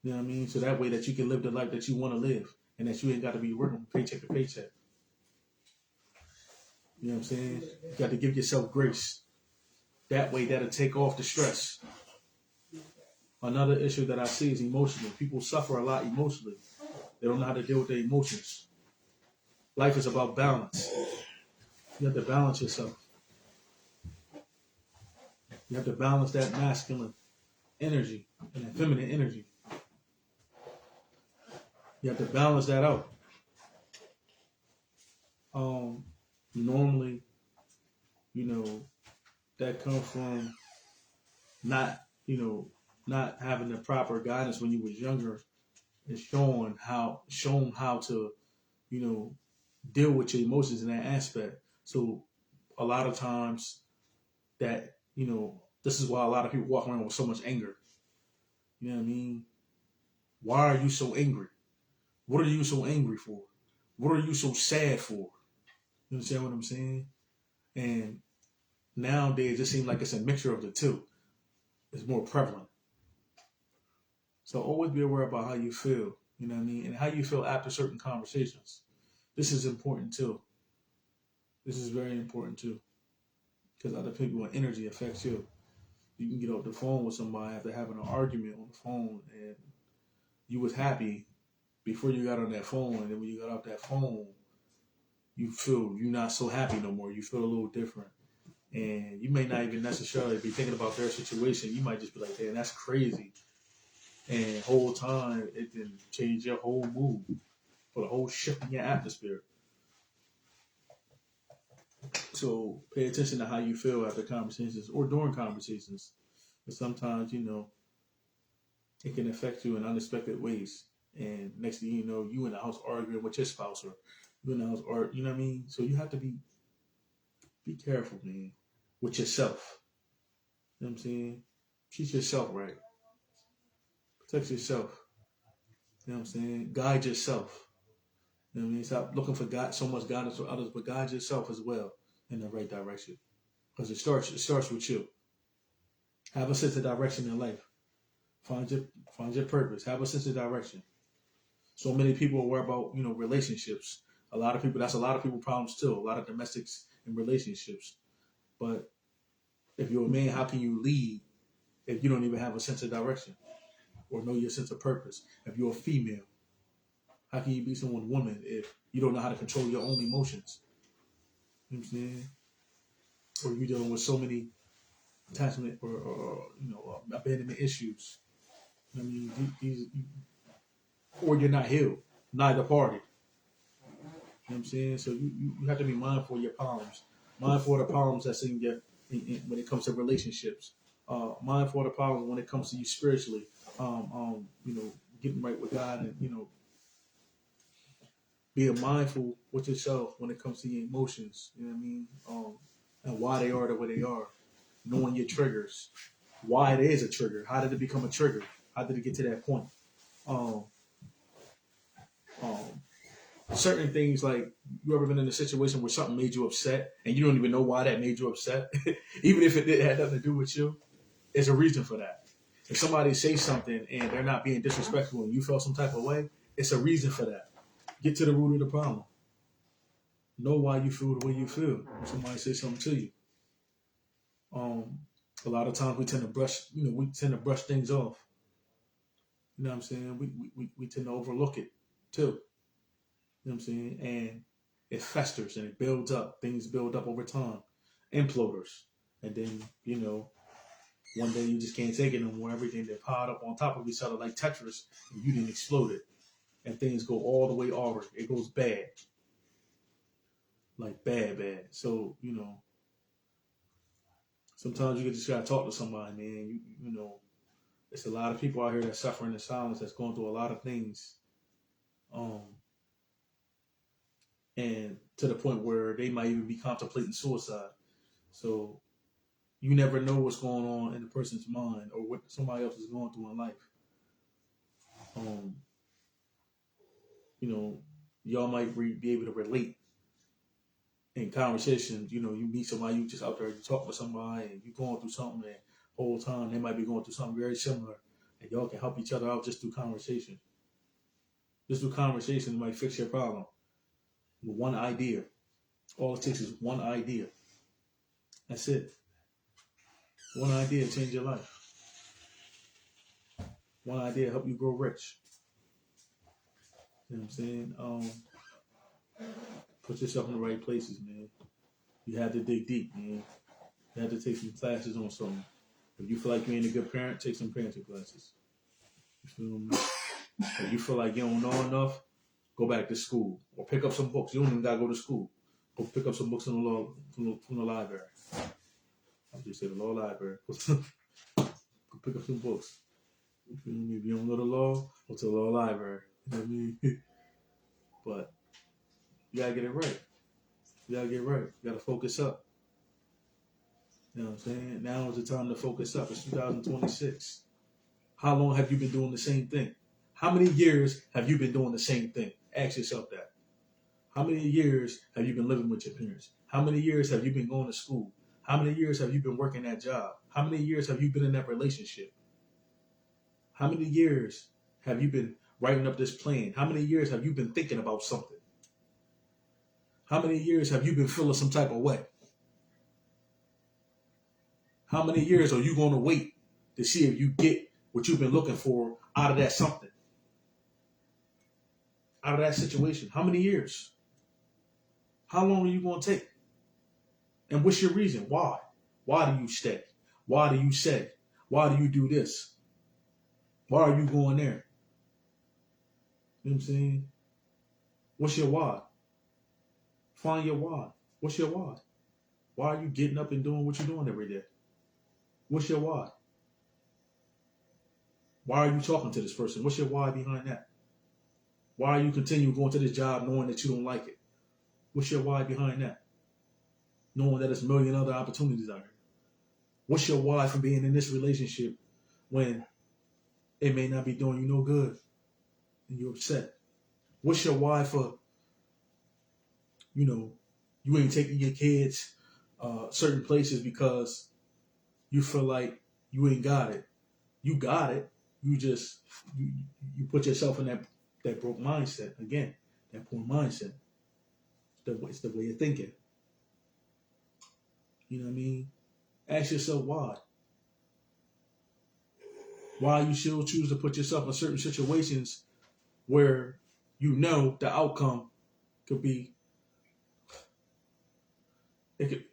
You know what I mean? So that way that you can live the life that you want to live, and that you ain't got to be working paycheck to paycheck. You know what I'm saying? You got to give yourself grace. That way that'll take off the stress. Another issue that I see is emotional. People suffer a lot emotionally. They don't know how to deal with their emotions. Life is about balance. You have to balance yourself. You have to balance that masculine energy and that feminine energy. You have to balance that out. Normally, that comes from not having the proper guidance when you was younger, and shown how to, deal with your emotions in that aspect. So a lot of times that, this is why a lot of people walk around with so much anger. You know what I mean? Why are you so angry? What are you so angry for? What are you so sad for? You understand what I'm saying? And nowadays it seems like it's a mixture of the two. It's more prevalent. So always be aware about how you feel, you know what I mean? And how you feel after certain conversations. This is important too. This is very important too. Because other people and energy affects you. You can get off the phone with somebody after having an argument on the phone, and you was happy before you got on that phone, and then when you got off that phone, you feel you're not so happy no more. You feel a little different. And you may not even necessarily be thinking about their situation. You might just be like, damn, that's crazy. And the whole time, it can change your whole mood, for the whole shift in your atmosphere. So pay attention to how you feel after conversations or during conversations. But sometimes, it can affect you in unexpected ways. And next thing you know, you in the house arguing with your spouse, or you in the house, or you know what I mean. So you have to be careful, man, with yourself. You know what I'm saying? Treat yourself right. Protect yourself. You know what I'm saying? Guide yourself. You know what I mean? Stop looking for God, so much guidance for others, but guide yourself as well in the right direction. Because it starts with you. Have a sense of direction in life. Find your purpose. Have a sense of direction. So many people worry about, relationships. That's a lot of people problems too. A lot of domestics and relationships. But if you're a man, how can you lead if you don't even have a sense of direction or know your sense of purpose? If you're a female, how can you be someone's woman if you don't know how to control your own emotions? You know what I'm saying? Or you're dealing with so many attachment or abandonment issues. I mean, or you're not healed. Neither party. You know what I'm saying? So you have to be mindful of your problems. Mindful of the problems that's in when it comes to relationships. Mindful of the problems when it comes to you spiritually. Getting right with God, and being mindful with yourself when it comes to your emotions. You know what I mean? And why they are the way they are. Knowing your triggers. Why it is a trigger. How did it become a trigger? How did it get to that point? Certain things, like, you ever been in a situation where something made you upset and you don't even know why that made you upset? Even if it had nothing to do with you, there's a reason for that. If somebody says something and they're not being disrespectful and you felt some type of way, it's a reason for that. Get to the root of the problem. Know why you feel the way you feel when somebody says something to you. A lot of times we tend to brush things off. You know what I'm saying? We tend to overlook it too. You know what I'm saying? And it festers and it builds up. Things build up over time. Imploders. And then, one day you just can't take it no more. Everything that piled up on top of each other like Tetris, and you didn't explode it. And things go all the way over. It goes bad. Like bad. So, sometimes you just gotta talk to somebody, man. There's a lot of people out here that's suffering in silence, that's going through a lot of things. And to the point where they might even be contemplating suicide. So you never know what's going on in the person's mind or what somebody else is going through in life. Y'all might be able to relate in conversations. You meet somebody, you just out there, you talk with somebody, and you're going through something, and the whole time they might be going through something very similar, and y'all can help each other out just through conversation. Just through conversation might fix your problem with one idea. All it takes is one idea. That's it. One idea change your life. One idea help you grow rich. You know what I'm saying? Put yourself in the right places, man. You have to dig deep, man. You have to take some classes on something. If you feel like you ain't a good parent, take some parenting classes. You feel me? If you feel like you don't know enough, go back to school or pick up some books. You don't even gotta go to school. Go pick up some books from the library. I'll just say the law library. Go pick up some books. You feel me? If you don't know the law, go to the law library. You know what I mean? But you gotta get it right. You gotta focus up. You know what I'm saying? Now is the time to focus up. It's 2026. How long have you been doing the same thing? How many years have you been doing the same thing? Ask yourself that. How many years have you been living with your parents? How many years have you been going to school? How many years have you been working that job? How many years have you been in that relationship? How many years have you been writing up this plan? How many years have you been thinking about something? How many years have you been feeling some type of way? How many years are you going to wait to see if you get what you've been looking for out of that something? Out of that situation? How many years? How long are you going to take? And what's your reason? Why? Why do you stay? Why do you say? Why do you do this? Why are you going there? You know what I'm saying? What's your why? Find your why. What's your why? Why are you getting up and doing what you're doing every day? What's your why? Why are you talking to this person? What's your why behind that? Why are you continue going to this job knowing that you don't like it? What's your why behind that? Knowing that there's a million other opportunities out here. What's your why for being in this relationship when it may not be doing you no good and you're upset? What's your why for, you ain't taking your kids certain places because you feel like you ain't got it? You got it. You just, you put yourself in that broke mindset. Again, that poor mindset. It's the way of thinking. You know what I mean? Ask yourself why. Why you still choose to put yourself in certain situations where you know the outcome could be, it's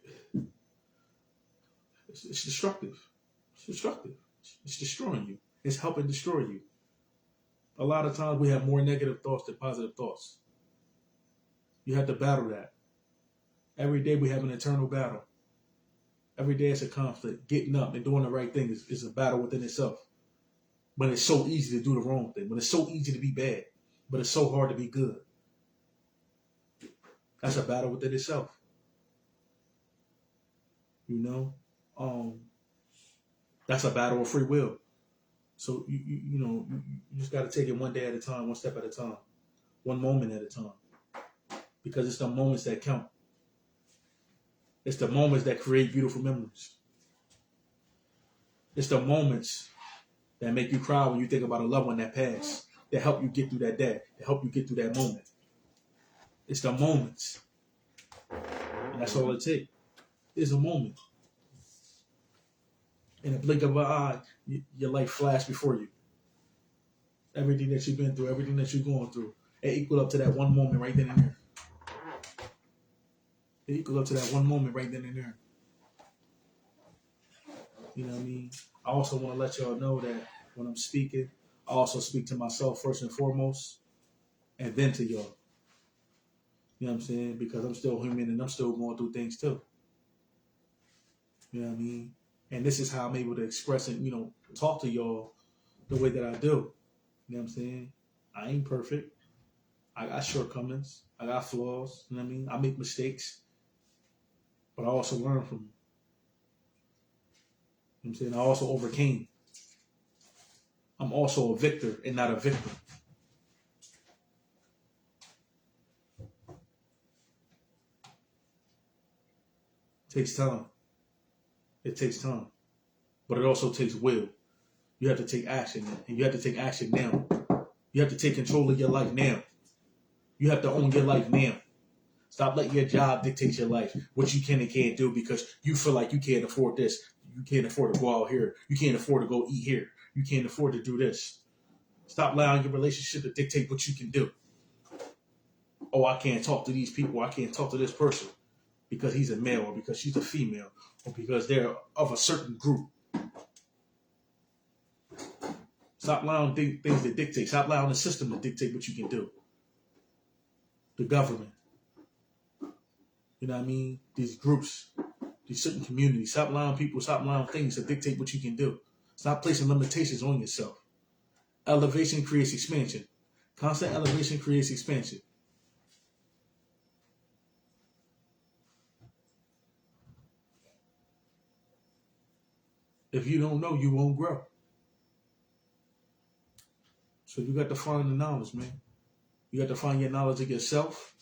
destructive. It's destructive. It's destroying you. It's helping destroy you. A lot of times we have more negative thoughts than positive thoughts. You have to battle that. Every day we have an internal battle. Every day it's a conflict. Getting up and doing the right thing is a battle within itself. But it's so easy to do the wrong thing. But it's so easy to be bad. But it's so hard to be good. That's a battle within itself. That's a battle of free will. So you just got to take it one day at a time, one step at a time, one moment at a time, because it's the moments that count. It's the moments that create beautiful memories. It's the moments that make you cry when you think about a loved one that passed, that help you get through that day, that help you get through that moment. It's the moments, and that's all it takes. It's a moment. In a blink of an eye, your life flashed before you. Everything that you've been through, everything that you're going through, it equal up to that one moment right then and there. It equals up to that one moment right then and there. You know what I mean? I also want to let y'all know that when I'm speaking, I also speak to myself first and foremost, and then to y'all. You know what I'm saying? Because I'm still human and I'm still going through things too. You know what I mean? And this is how I'm able to express and, talk to y'all the way that I do. You know what I'm saying? I ain't perfect. I got shortcomings. I got flaws. You know what I mean? I make mistakes. But I also learn from them. You know what I'm saying? I also overcame. I'm also a victor and not a victim. It takes time. It takes time. But it also takes will. You have to take action, and you have to take action now. You have to take control of your life now. You have to own your life now. Stop letting your job dictate your life, what you can and can't do because you feel like you can't afford this. You can't afford to go out here. You can't afford to go eat here. You can't afford to do this. Stop allowing your relationship to dictate what you can do. Oh, I can't talk to these people. I can't talk to this person because he's a male or because she's a female or because they're of a certain group. Stop allowing things to dictate. Stop allowing the system to dictate what you can do. The government. You know what I mean? These groups, these certain communities. Stop allowing things to dictate what you can do. Stop placing limitations on yourself. Elevation creates expansion. Constant elevation creates expansion. If you don't know, you won't grow. So you got to find the knowledge, man. You got to find your knowledge of yourself.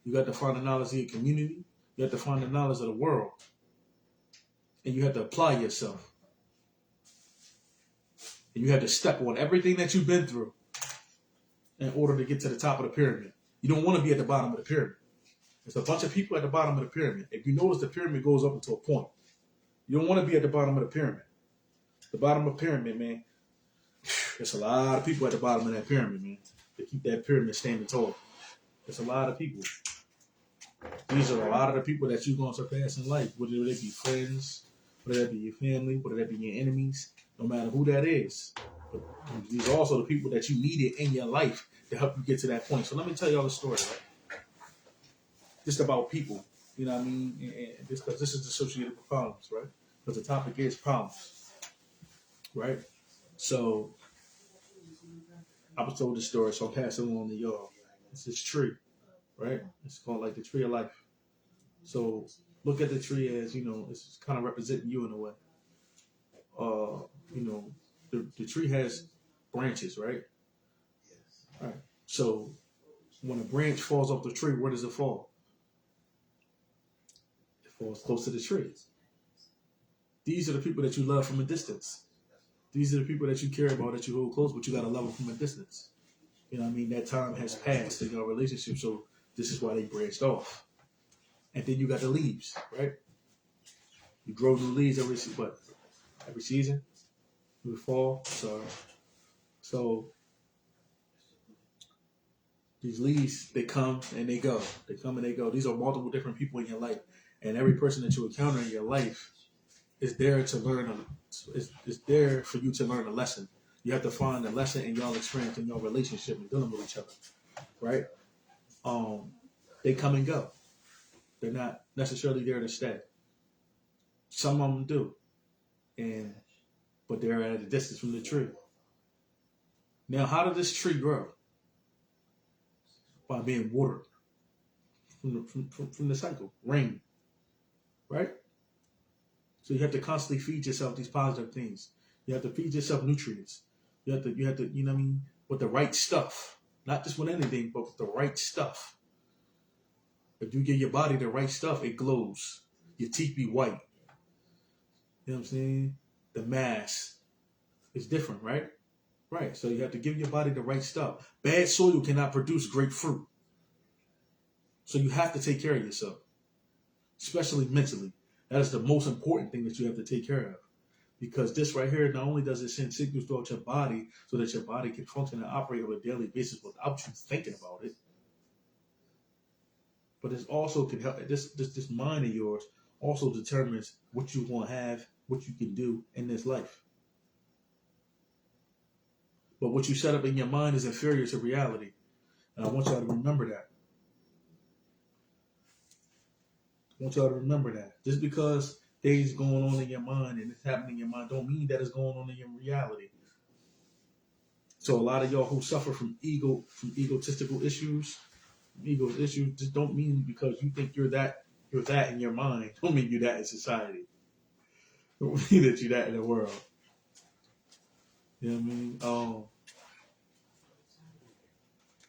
You got to find the knowledge of your community. You have to find the knowledge of the world. And you have to apply yourself. And you have to step on everything that you've been through in order to get to the top of the pyramid. You don't want to be at the bottom of the pyramid. There's a bunch of people at the bottom of the pyramid. If you notice, the pyramid goes up until a point. You don't want to be at the bottom of the pyramid. The bottom of the pyramid, man, there's a lot of people at the bottom of that pyramid, man, to keep that pyramid standing tall. There's a lot of people. These are a lot of the people that you're going to surpass in life, whether they be friends, whether that be your family, whether that be your enemies, no matter who that is. But these are also the people that you needed in your life to help you get to that point. So let me tell y'all a story, right? Just about people, you know what I mean? And just because this is associated with problems, right? Because the topic is problems, right? So I was told this story, so I'm passing it on to y'all. It's this tree, right? It's called like the tree of life. So look at the tree as, it's kind of representing you in a way. The tree has branches, right? All right. So when a branch falls off the tree, where does it fall? It falls close to the tree. These are the people that you love from a distance. These are the people that you care about, that you hold close, but you got to love them from a distance. You know what I mean? That time has passed in your relationship, so this is why they branched off. And then you got the leaves, right? You grow new leaves every season, every fall. So these leaves, they come and they go. They come and they go. These are multiple different people in your life, and every person that you encounter in your life is there to learn. Is there for you to learn a lesson. You have to find a lesson in y'all experience in your relationship and dealing with each other, right? They come and go. They're not necessarily there to stay. Some of them do, but they're at a distance from the tree. Now, how did this tree grow? By being watered from the cycle, rain, right? So you have to constantly feed yourself these positive things. You have to feed yourself nutrients. You have to, you know what I mean, with the right stuff, not just with anything, but with the right stuff. If you give your body the right stuff, it glows. Your teeth be white. You know what I'm saying? The mass is different, right? Right. So you have to give your body the right stuff. Bad soil cannot produce great fruit. So you have to take care of yourself, especially mentally. That is the most important thing that you have to take care of. Because this right here, not only does it send signals throughout your body so that your body can function and operate on a daily basis without you thinking about it, but it also can help. This mind of yours also determines what you want to have, what you can do in this life. But what you set up in your mind is inferior to reality. And I want y'all to remember that. Just because things going on in your mind and it's happening in your mind don't mean that it's going on in your reality. So a lot of y'all who suffer from egotistical issues, just don't mean because you think you're that in your mind. Don't mean you're that in society. Don't mean that you're that in the world. You know what I mean?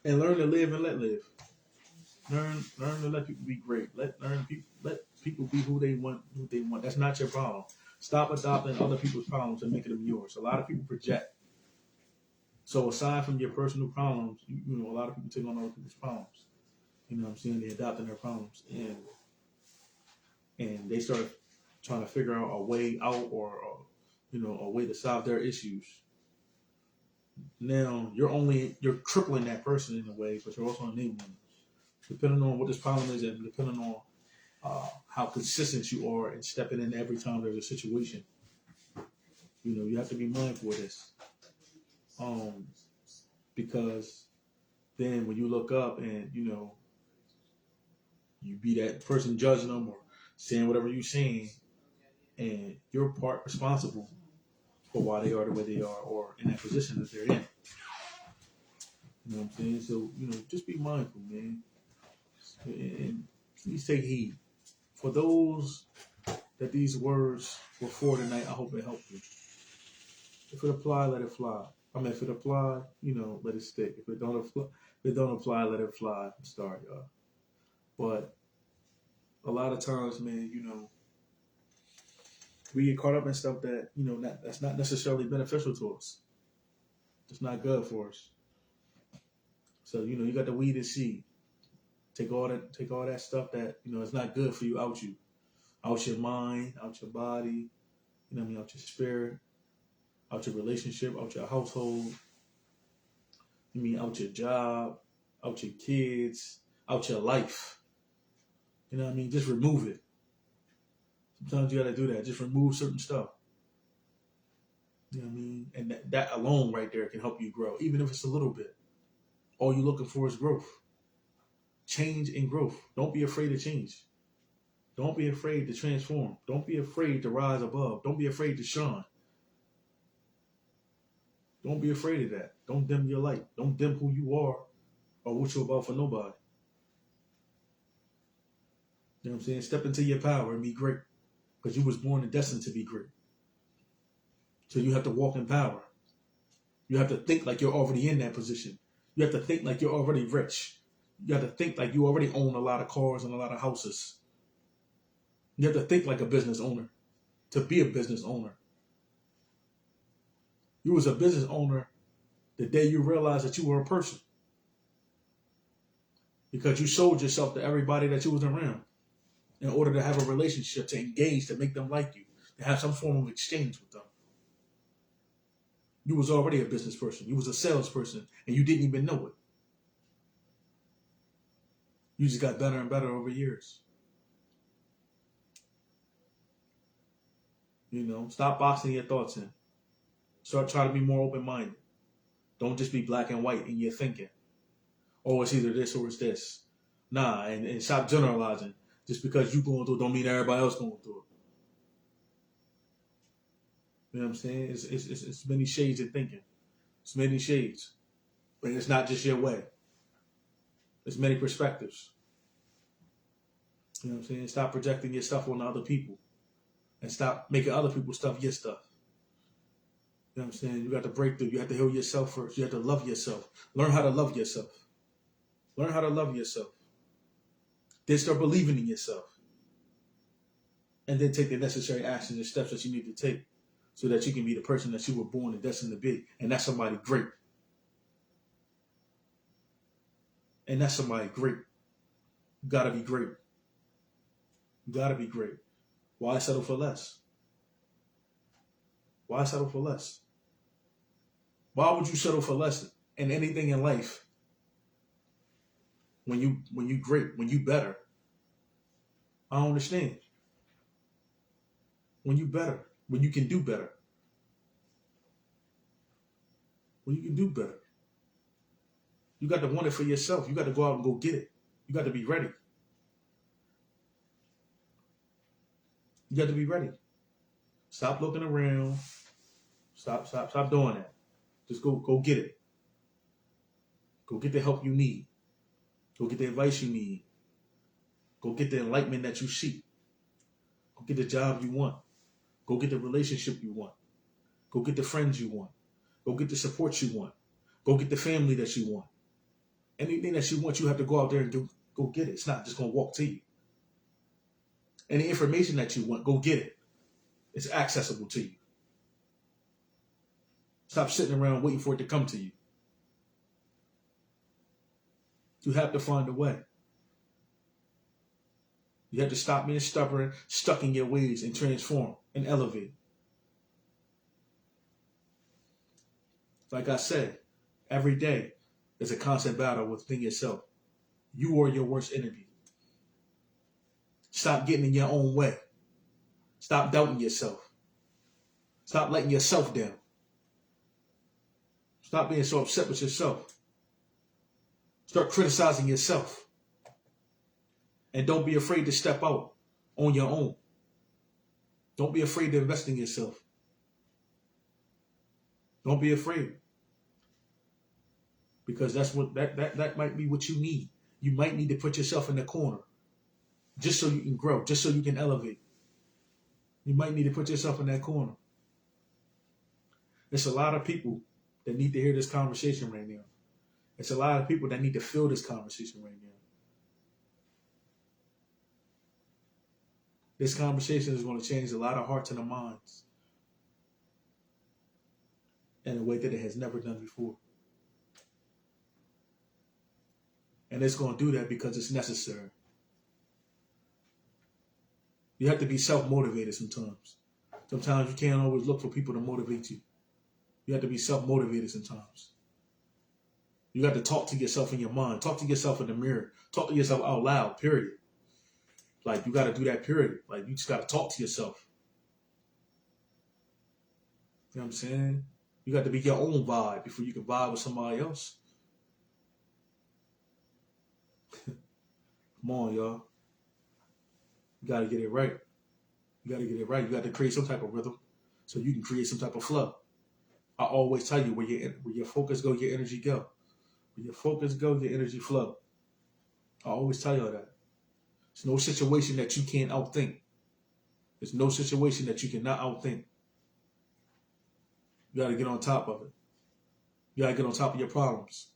And learn to live and let live. Learn to let people be great. Let people be who they want. That's not your problem. Stop adopting other people's problems and making them yours. A lot of people project. So aside from your personal problems, a lot of people take on other people's problems. You know what I'm saying? They adopting their problems and they start trying to figure out a way out or a way to solve their issues. Now you're crippling that person in a way, but you're also enabling them. Depending on what this problem is and depending on how consistent you are in stepping in every time there's a situation. You have to be mindful of this. Because then when you look up and, you be that person judging them or saying whatever you're saying, and you're part responsible for why they are the way they are or in that position that they're in. You know what I'm saying? So, just be mindful, man. And please take heed. For those that these words were for tonight, I hope it helped you. If it apply, let it fly. If it apply, let it stick. If it don't apply, let it fly. I'm sorry, y'all. But a lot of times, man, we get caught up in stuff that, that's not necessarily beneficial to us. It's not good for us. So, you got the weed and seed. Take all that stuff that, it's not good for you out your mind, out your body, out your spirit, out your relationship, out your household, out your job, out your kids, out your life. You know what I mean? Just remove it. Sometimes you got to do that. Just remove certain stuff. You know what I mean? And that alone right there can help you grow, even if it's a little bit. All you're looking for is growth. Change and growth. Don't be afraid to change. Don't be afraid to transform. Don't be afraid to rise above. Don't be afraid to shine. Don't be afraid of that. Don't dim your light. Don't dim who you are or what you're about for nobody. You know what I'm saying? Step into your power and be great. Because you was born and destined to be great. So you have to walk in power. You have to think like you're already in that position. You have to think like you're already rich. You have to think like you already own a lot of cars and a lot of houses. You have to think like a business owner to be a business owner. You was a business owner the day you realized that you were a person. Because you sold yourself to everybody that you was around in order to have a relationship, to engage, to make them like you, to have some form of exchange with them. You was already a business person. You was a salesperson, and you didn't even know it. You just got better and better over years. You know, stop boxing your thoughts in. Start trying to be more open-minded. Don't just be black and white in your thinking. Oh, it's either this or it's this. Nah, and stop generalizing. Just because you going through it don't mean everybody else going through it. You know what I'm saying? It's many shades of thinking. It's many shades. But it's not just your way. There's many perspectives. You know what I'm saying? Stop projecting your stuff on other people. And stop making other people's stuff your stuff. You know what I'm saying? You got to break through. You have to heal yourself first. You have to love yourself. Learn how to love yourself. Learn how to love yourself. Then start believing in yourself. And then take the necessary actions and steps that you need to take so that you can be the person that you were born and destined to be. And that's somebody great. And that's somebody great. You got to be great. You got to be great. Why settle for less? Why settle for less? Why would you settle for less in anything in life when you great, when you better? I don't understand. When you better, when you can do better. When you can do better. You got to want it for yourself. You got to go out and go get it. You got to be ready. You got to be ready. Stop looking around. Stop doing that. Just go get it. Go get the help you need. Go get the advice you need. Go get the enlightenment that you seek. Go get the job you want. Go get the relationship you want. Go get the friends you want. Go get the support you want. Go get the family that you want. Anything that you want, you have to go out there and go get it. It's not just going to walk to you. Any information that you want, go get it. It's accessible to you. Stop sitting around waiting for it to come to you. You have to find a way. You have to stop being stubborn, stuck in your ways, and transform and elevate. Like I said, every day is a constant battle within yourself. You are your worst enemy. Stop getting in your own way. Stop doubting yourself. Stop letting yourself down. Stop being so upset with yourself. Start criticizing yourself. And don't be afraid to step out on your own. Don't be afraid to invest in yourself. Don't be afraid. Because that's what that might be what you need. You might need to put yourself in the corner. Just so you can grow. Just so you can elevate. You might need to put yourself in that corner. There's a lot of people that need to hear this conversation right now. There's a lot of people that need to feel this conversation right now. This conversation is going to change a lot of hearts and minds in a way that it has never done before. And it's going to do that because it's necessary. You have to be self-motivated sometimes. Sometimes you can't always look for people to motivate you. You have to be self-motivated sometimes. You got to talk to yourself in your mind. Talk to yourself in the mirror. Talk to yourself out loud, period. Like, you got to do that, period. Like, you just got to talk to yourself. You know what I'm saying? You got to be your own vibe before you can vibe with somebody else. Come on, y'all. You got to get it right. You got to get it right. You got to create some type of rhythm so you can create some type of flow. I always tell you, where your focus go, your energy go. Where your focus go, your energy flow. I always tell y'all that. There's no situation that you can't outthink. There's no situation that you cannot outthink. You got to get on top of it. You got to get on top of your problems.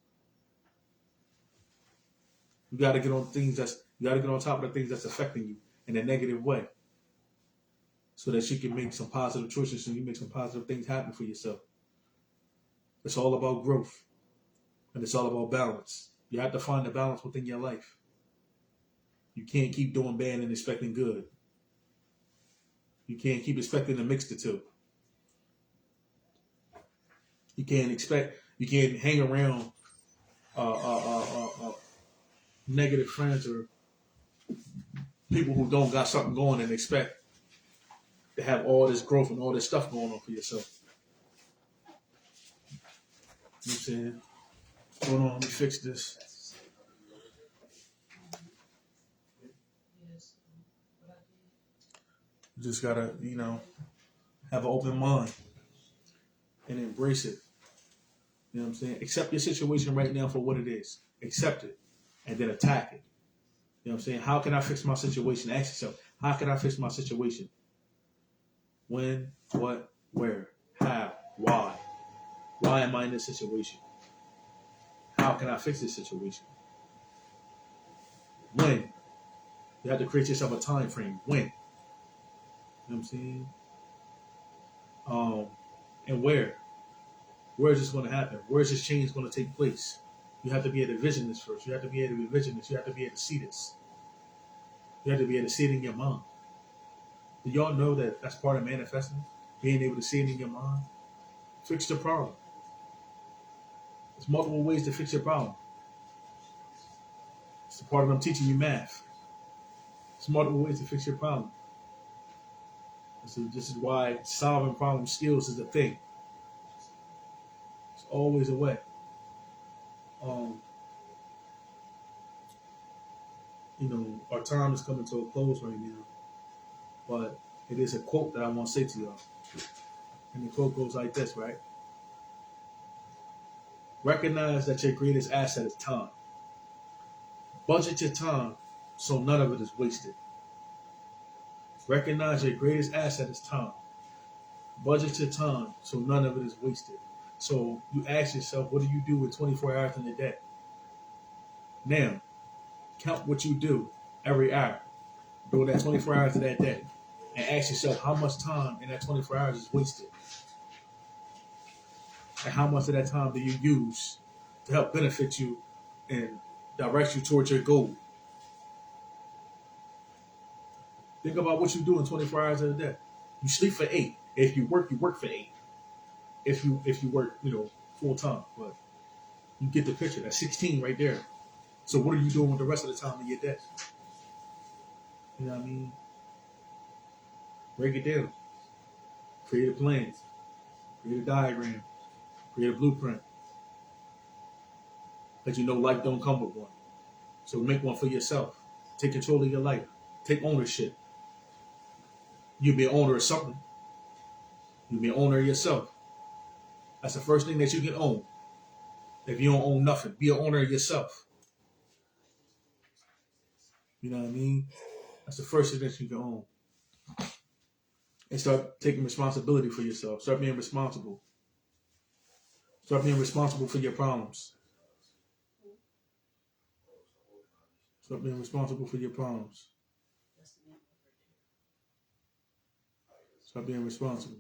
You got to get on top of the things that's affecting you in a negative way, so that you can make some positive choices and you make some positive things happen for yourself. It's all about growth, and it's all about balance. You have to find the balance within your life. You can't keep doing bad and expecting good. You can't keep expecting to mix the two. You can't hang around negative friends or people who don't got something going and expect to have all this growth and all this stuff going on for yourself. You know what I'm saying? Hold on, let me fix this. You just gotta, have an open mind and embrace it. You know what I'm saying? Accept your situation right now for what it is. Accept it and then attack it. You know what I'm saying? How can I fix my situation? Ask yourself, how can I fix my situation? When, what, where, how, why? Why am I in this situation? How can I fix this situation? When? You have to create yourself a time frame. When? You know what I'm saying? And where? Where is this going to happen? Where is this change going to take place? You have to be able to vision this first. You have to be able to envision this. You have to be able to see this. You have to be able to see it in your mind. Do y'all know that that's part of manifesting? Being able to see it in your mind? Fix the problem. There's multiple ways to fix your problem. It's the part of them teaching you math. There's multiple ways to fix your problem. So this is why solving problem skills is a thing. It's always a way. Our time is coming to a close right now, but it is a quote that I want to say to y'all. And the quote goes like this, right? Recognize that your greatest asset is time. Budget your time so none of it is wasted. Recognize your greatest asset is time. Budget your time so none of it is wasted. So you ask yourself, what do you do with 24 hours in a day? Now, count what you do every hour during that 24 hours of that day. And ask yourself how much time in that 24 hours is wasted. And how much of that time do you use to help benefit you and direct you towards your goal? Think about what you do in 24 hours of a day. You sleep for 8. If you work for 8. If you work, full time. But you get the picture. That's 16 right there. So what are you doing with the rest of the time of your day? You know what I mean? Break it down. Create a plan. Create a diagram. Create a blueprint. But life don't come with one. So make one for yourself. Take control of your life. Take ownership. You be an owner of something. You be an owner of yourself. That's the first thing that you can own. If you don't own nothing, be an owner of yourself. You know what I mean? That's the first thing that you can own. And start taking responsibility for yourself. Start being responsible. Start being responsible for your problems. Start being responsible for your problems. Start being responsible.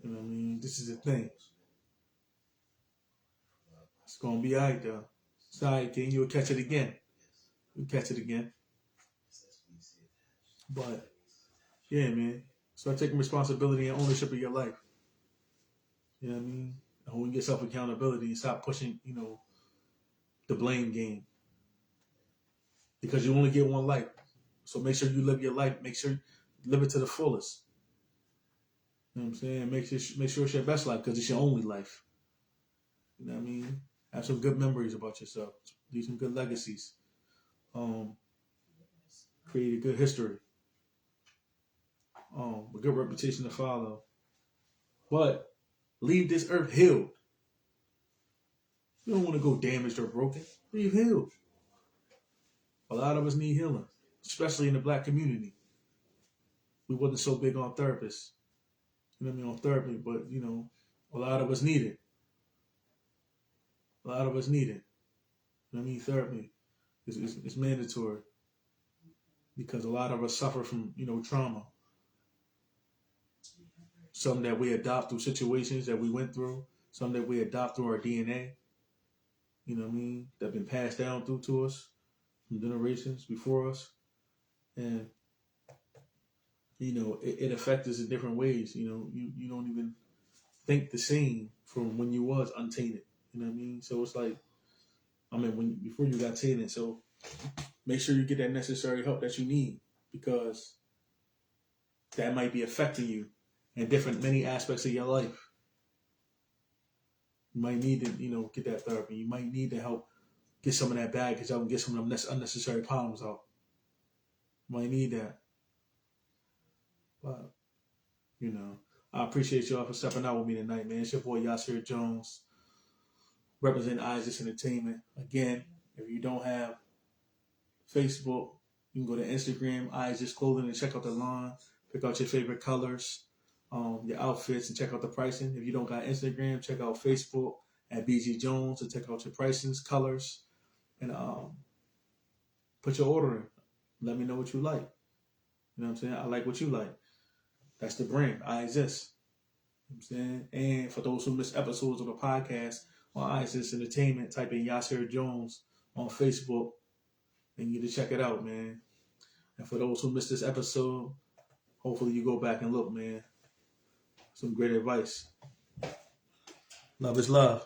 You know what I mean? This is the thing. It's going to be all right, though. It's all right, King. You'll catch it again. You'll catch it again. But, yeah, man. Start taking responsibility and ownership of your life. You know what I mean? And holding yourself accountability and stop pushing, the blame game. because you only get one life. So make sure you live your life. Make sure you live it to the fullest. You know what I'm saying? Make sure it's your best life because it's your only life. You know what I mean? Have some good memories about yourself. Leave some good legacies. Create a good history. A good reputation to follow. But leave this earth healed. You don't want to go damaged or broken. Leave healed. A lot of us need healing, especially in the black community. We wasn't so big on therapists. You know what I mean? On therapy, but a lot of us need it. A lot of us need it. You know what I mean? Therapy is mandatory because a lot of us suffer from, trauma. Some that we adopt through situations that we went through. Some that we adopt through our DNA. You know what I mean? That have been passed down through to us from generations before us. And, it affects us in different ways. You don't even think the same from when you was untainted. You know what I mean? So it's like, before you got tainted. So make sure you get that necessary help that you need because that might be affecting you in many aspects of your life. You might need to, get that therapy. You might need to help get some of that baggage out and get some of them unnecessary problems out. You might need that. But, I appreciate y'all for stepping out with me tonight, man. It's your boy Yasir Jones, representing Isis Entertainment. Again, if you don't have Facebook, you can go to Instagram, Isis Clothing, and check out the line. Pick out your favorite colors, your outfits, and check out the pricing. If you don't got Instagram, check out Facebook at BG Jones and check out your pricings, colors, and put your order in. Let me know what you like. You know what I'm saying? I like what you like. That's the brand. I exist. You know what I'm saying? And for those who miss episodes of the podcast on Isis Entertainment, type in Yasir Jones on Facebook and you need to check it out, man. And for those who missed this episode, hopefully you go back and look, man. Some great advice. Love is love.